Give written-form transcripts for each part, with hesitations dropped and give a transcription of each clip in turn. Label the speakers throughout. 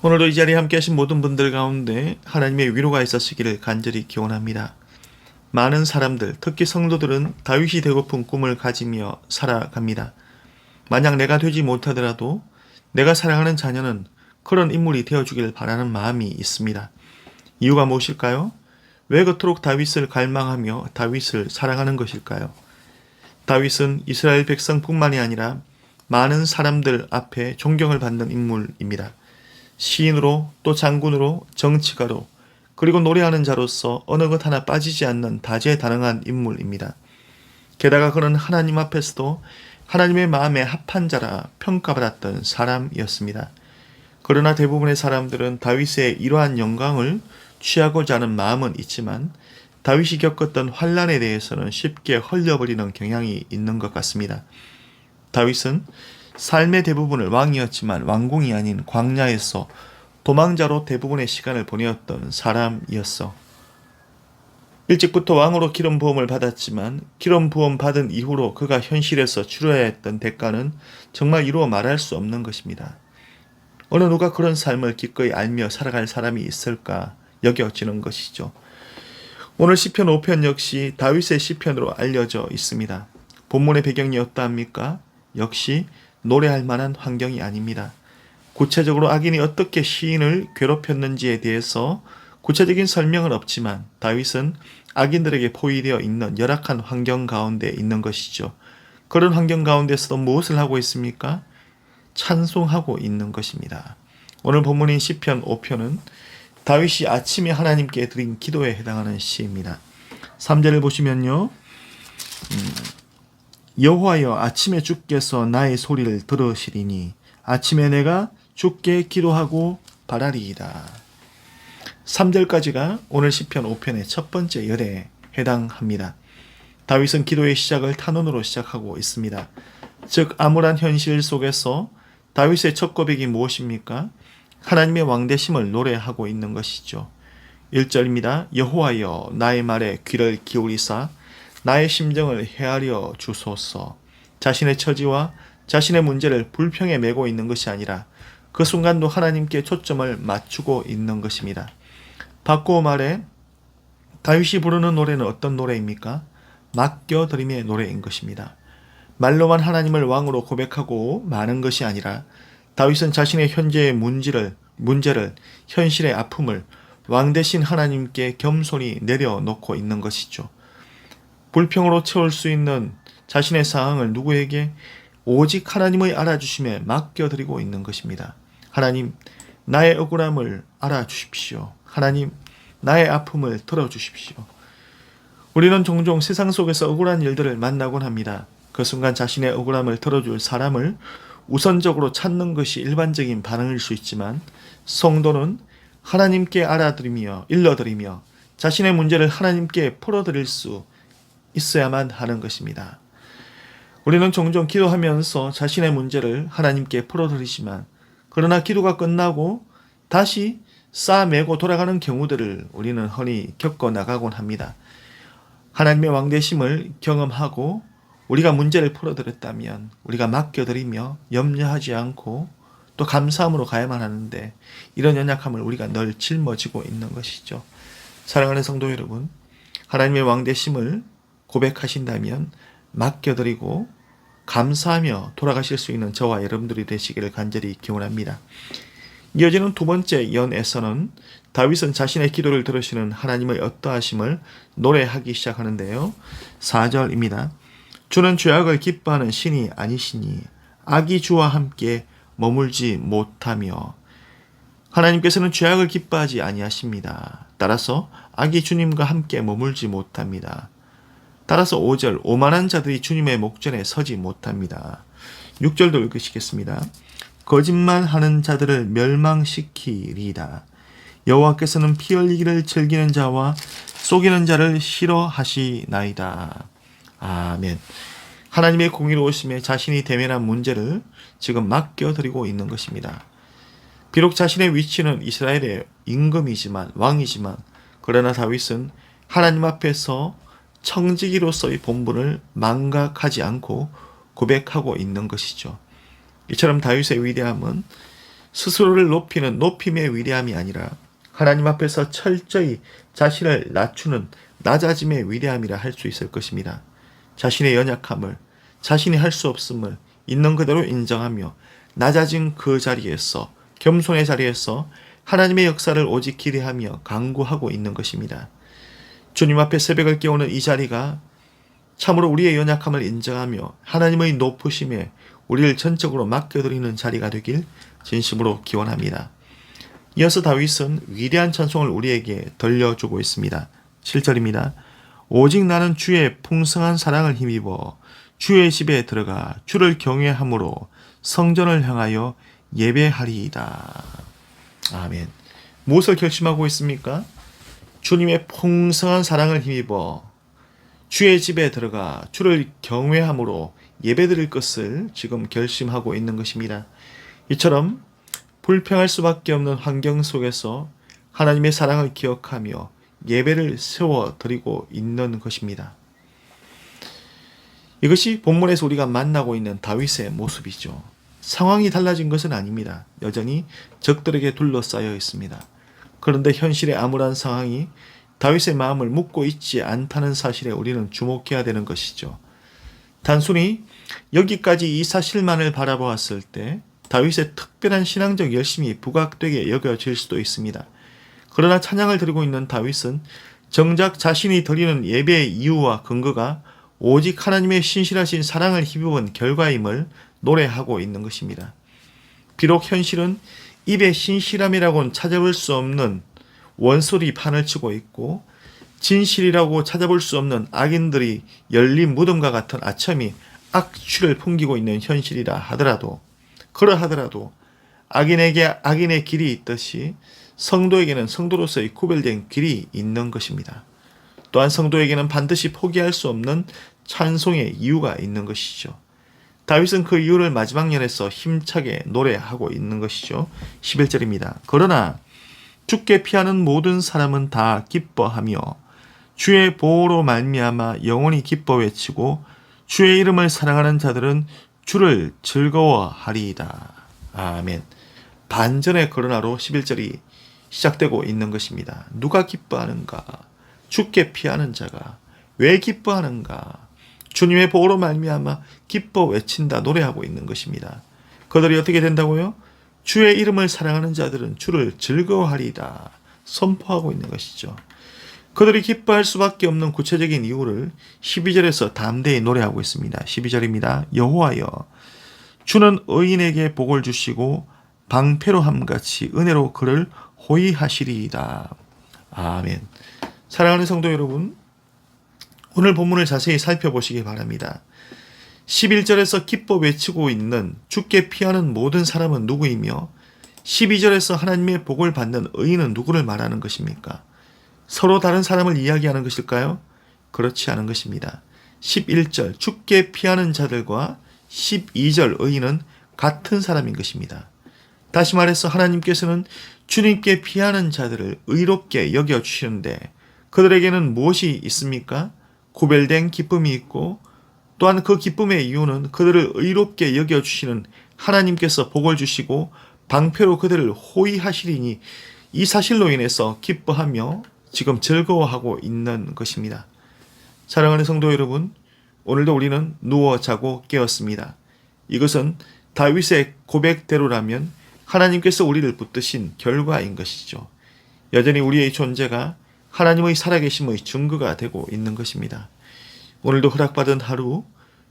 Speaker 1: 오늘도 이 자리에 함께 하신 모든 분들 가운데 하나님의 위로가 있으시기를 간절히 기원합니다. 많은 사람들, 특히 성도들은 다윗이 되고픈 꿈을 가지며 살아갑니다. 만약 내가 되지 못하더라도 내가 사랑하는 자녀는 그런 인물이 되어주길 바라는 마음이 있습니다. 이유가 무엇일까요? 왜 그토록 다윗을 갈망하며 다윗을 사랑하는 것일까요? 다윗은 이스라엘 백성뿐만이 아니라 많은 사람들 앞에 존경을 받는 인물입니다. 시인으로 또 장군으로 정치가로 그리고 노래하는 자로서 어느 것 하나 빠지지 않는 다재다능한 인물입니다. 게다가 그는 하나님 앞에서도 하나님의 마음에 합한 자라 평가받았던 사람이었습니다. 그러나 대부분의 사람들은 다윗의 이러한 영광을 취하고자 하는 마음은 있지만 다윗이 겪었던 환난에 대해서는 쉽게 흘려버리는 경향이 있는 것 같습니다. 다윗은 삶의 대부분을 왕이었지만 왕궁이 아닌 광야에서 도망자로 대부분의 시간을 보내었던 사람이었어. 일찍부터 왕으로 기름 부음을 받았지만 기름 부음 받은 이후로 그가 현실에서 치러야 했던 대가는 정말 이루어 말할 수 없는 것입니다. 어느 누가 그런 삶을 기꺼이 알며 살아갈 사람이 있을까 여겨지는 것이죠. 오늘 시편 5편 역시 다윗의 시편으로 알려져 있습니다. 본문의 배경이 어떠합니까? 역시 노래할 만한 환경이 아닙니다. 구체적으로 악인이 어떻게 시인을 괴롭혔는지에 대해서 구체적인 설명은 없지만 다윗은 악인들에게 포위되어 있는 열악한 환경 가운데 있는 것이죠. 그런 환경 가운데서도 무엇을 하고 있습니까? 찬송하고 있는 것입니다. 오늘 본문인 시편 5편은 다윗이 아침에 하나님께 드린 기도에 해당하는 시입니다. 3절을 보시면요. 여호와여 아침에 주께서 나의 소리를 들으시리니 아침에 내가 주께 기도하고 바라리이다. 3절까지가 오늘 시편 5편의 첫 번째 열에 해당합니다. 다윗은 기도의 시작을 탄원으로 시작하고 있습니다. 즉 암울한 현실 속에서 다윗의 첫 고백이 무엇입니까? 하나님의 왕되심을 노래하고 있는 것이죠. 1절입니다. 여호와여 나의 말에 귀를 기울이사 나의 심정을 헤아려 주소서. 자신의 처지와 자신의 문제를 불평에 메고 있는 것이 아니라 그 순간도 하나님께 초점을 맞추고 있는 것입니다. 바꾸어 말해 다윗이 부르는 노래는 어떤 노래입니까? 맡겨드림의 노래인 것입니다. 말로만 하나님을 왕으로 고백하고 마는 것이 아니라 다윗은 자신의 현재의 문제를 현실의 아픔을 왕 대신 하나님께 겸손히 내려놓고 있는 것이죠. 불평으로 채울 수 있는 자신의 상황을 누구에게? 오직 하나님의 알아주심에 맡겨드리고 있는 것입니다. 하나님, 나의 억울함을 알아주십시오. 하나님, 나의 아픔을 들어주십시오. 우리는 종종 세상 속에서 억울한 일들을 만나곤 합니다. 그 순간 자신의 억울함을 들어줄 사람을 우선적으로 찾는 것이 일반적인 반응일 수 있지만 성도는 하나님께 알아드리며 일러드리며 자신의 문제를 하나님께 풀어드릴 수 있어야만 하는 것입니다. 우리는 종종 기도하면서 자신의 문제를 하나님께 풀어드리지만 그러나 기도가 끝나고 다시 쌓아매고 돌아가는 경우들을 우리는 흔히 겪어나가곤 합니다. 하나님의 왕되심을 경험하고 우리가 문제를 풀어드렸다면 우리가 맡겨드리며 염려하지 않고 또 감사함으로 가야만 하는데 이런 연약함을 우리가 늘 짊어지고 있는 것이죠. 사랑하는 성도 여러분, 하나님의 왕되심을 고백하신다면 맡겨드리고 감사하며 돌아가실 수 있는 저와 여러분들이 되시기를 간절히 기원합니다. 이어지는 두 번째 연에서는 다윗은 자신의 기도를 들으시는 하나님의 어떠하심을 노래하기 시작하는데요. 4절입니다. 주는 죄악을 기뻐하는 신이 아니시니 악이 주와 함께 머물지 못하며. 하나님께서는 죄악을 기뻐하지 아니하십니다. 따라서 악이 주님과 함께 머물지 못합니다. 따라서 5절 오만한 자들이 주님의 목전에 서지 못합니다. 6절도 읽으시겠습니다. 거짓말하는 자들을 멸망시키리이다. 여호와께서는 피 흘리기를 즐기는 자와 속이는 자를 싫어하시나이다. 아멘. 하나님의 공의로우심에 자신이 대면한 문제를 지금 맡겨드리고 있는 것입니다. 비록 자신의 위치는 이스라엘의 임금이지만 왕이지만 그러나 다윗은 하나님 앞에서 청지기로서의 본분을 망각하지 않고 고백하고 있는 것이죠. 이처럼 다윗의 위대함은 스스로를 높이는 높임의 위대함이 아니라 하나님 앞에서 철저히 자신을 낮추는 낮아짐의 위대함이라 할 수 있을 것입니다. 자신의 연약함을, 자신이 할 수 없음을 있는 그대로 인정하며 낮아진 그 자리에서, 겸손의 자리에서 하나님의 역사를 오직 기대하며 간구하고 있는 것입니다. 주님 앞에 새벽을 깨우는 이 자리가 참으로 우리의 연약함을 인정하며 하나님의 높으심에 우리를 전적으로 맡겨드리는 자리가 되길 진심으로 기원합니다. 이어서 다윗은 위대한 찬송을 우리에게 들려주고 있습니다. 7절입니다. 오직 나는 주의 풍성한 사랑을 힘입어 주의 집에 들어가 주를 경외함으로 성전을 향하여 예배하리이다. 아멘. 무엇을 결심하고 있습니까? 주님의 풍성한 사랑을 힘입어 주의 집에 들어가 주를 경외함으로 예배드릴 것을 지금 결심하고 있는 것입니다. 이처럼 불평할 수밖에 없는 환경 속에서 하나님의 사랑을 기억하며 예배를 세워드리고 있는 것입니다. 이것이 본문에서 우리가 만나고 있는 다윗의 모습이죠. 상황이 달라진 것은 아닙니다. 여전히 적들에게 둘러싸여 있습니다. 그런데 현실의 암울한 상황이 다윗의 마음을 묶고 있지 않다는 사실에 우리는 주목해야 되는 것이죠. 단순히 여기까지 이 사실만을 바라보았을 때 다윗의 특별한 신앙적 열심이 부각되게 여겨질 수도 있습니다. 그러나 찬양을 드리고 있는 다윗은 정작 자신이 드리는 예배의 이유와 근거가 오직 하나님의 신실하신 사랑을 힘입은 결과임을 노래하고 있는 것입니다. 비록 현실은 입의 신실함이라고는 찾아볼 수 없는 원소리 판을 치고 있고 진실이라고 찾아볼 수 없는 악인들이 열린 무덤과 같은 아첨이 악취를 풍기고 있는 현실이라 하더라도 그러하더라도 악인에게 악인의 길이 있듯이 성도에게는 성도로서의 구별된 길이 있는 것입니다. 또한 성도에게는 반드시 포기할 수 없는 찬송의 이유가 있는 것이죠. 다윗은 그 이유를 마지막 연에서 힘차게 노래하고 있는 것이죠. 11절입니다. 그러나 주께 피하는 모든 사람은 다 기뻐하며 주의 보호로 말미암아 영원히 기뻐 외치고 주의 이름을 사랑하는 자들은 주를 즐거워하리이다. 아멘. 반전의 그러나로 11절이 시작되고 있는 것입니다. 누가 기뻐하는가? 주께 피하는 자가. 왜 기뻐하는가? 주님의 보호로 말미암아 기뻐 외친다, 노래하고 있는 것입니다. 그들이 어떻게 된다고요? 주의 이름을 사랑하는 자들은 주를 즐거워하리이다, 선포하고 있는 것이죠. 그들이 기뻐할 수밖에 없는 구체적인 이유를 12절에서 담대히 노래하고 있습니다. 12절입니다. 여호와여, 주는 의인에게 복을 주시고 방패로 함같이 은혜로 그를 호위하시리이다. 아멘. 사랑하는 성도 여러분, 오늘 본문을 자세히 살펴보시기 바랍니다. 11절에서 기뻐 외치고 있는 주께 피하는 모든 사람은 누구이며 12절에서 하나님의 복을 받는 의인은 누구를 말하는 것입니까? 서로 다른 사람을 이야기하는 것일까요? 그렇지 않은 것입니다. 11절 주께 피하는 자들과 12절 의인은 같은 사람인 것입니다. 다시 말해서 하나님께서는 주님께 피하는 자들을 의롭게 여겨주시는데 그들에게는 무엇이 있습니까? 구별된 기쁨이 있고 또한 그 기쁨의 이유는 그들을 의롭게 여겨주시는 하나님께서 복을 주시고 방패로 그들을 호위하시리니 이 사실로 인해서 기뻐하며 지금 즐거워하고 있는 것입니다. 사랑하는 성도 여러분, 오늘도 우리는 누워 자고 깨었습니다. 이것은 다윗의 고백대로라면 하나님께서 우리를 붙드신 결과인 것이죠. 여전히 우리의 존재가 하나님의 살아계심의 증거가 되고 있는 것입니다. 오늘도 허락받은 하루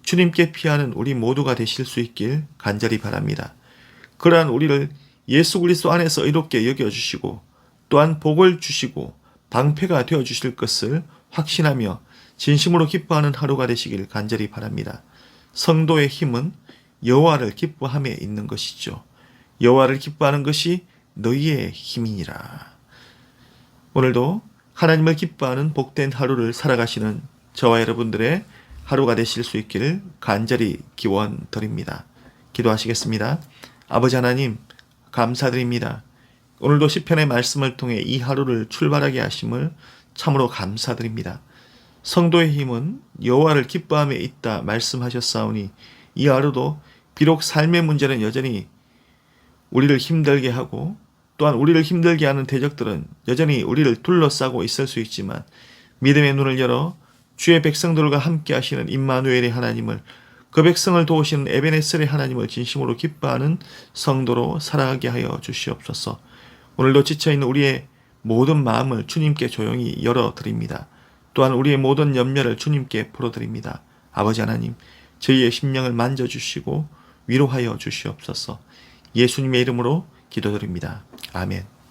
Speaker 1: 주님께 피하는 우리 모두가 되실 수 있길 간절히 바랍니다. 그러한 우리를 예수 그리스도 안에서 의롭게 여겨주시고 또한 복을 주시고 방패가 되어주실 것을 확신하며 진심으로 기뻐하는 하루가 되시길 간절히 바랍니다. 성도의 힘은 여호와를 기뻐함에 있는 것이죠. 여호와를 기뻐하는 것이 너희의 힘이니라. 오늘도 하나님을 기뻐하는 복된 하루를 살아가시는 저와 여러분들의 하루가 되실 수 있기를 간절히 기원드립니다. 기도하시겠습니다. 아버지 하나님, 감사드립니다. 오늘도 시편의 말씀을 통해 이 하루를 출발하게 하심을 참으로 감사드립니다. 성도의 힘은 여호와를 기뻐함에 있다 말씀하셨사오니 이 하루도 비록 삶의 문제는 여전히 우리를 힘들게 하고 또한 우리를 힘들게 하는 대적들은 여전히 우리를 둘러싸고 있을 수 있지만 믿음의 눈을 열어 주의 백성들과 함께 하시는 임마누엘의 하나님을, 그 백성을 도우시는 에베네셀의 하나님을 진심으로 기뻐하는 성도로 살아가게 하여 주시옵소서. 오늘도 지쳐있는 우리의 모든 마음을 주님께 조용히 열어드립니다. 또한 우리의 모든 염려를 주님께 풀어드립니다. 아버지 하나님, 저희의 심령을 만져주시고 위로하여 주시옵소서. 예수님의 이름으로 기도드립니다. 아멘.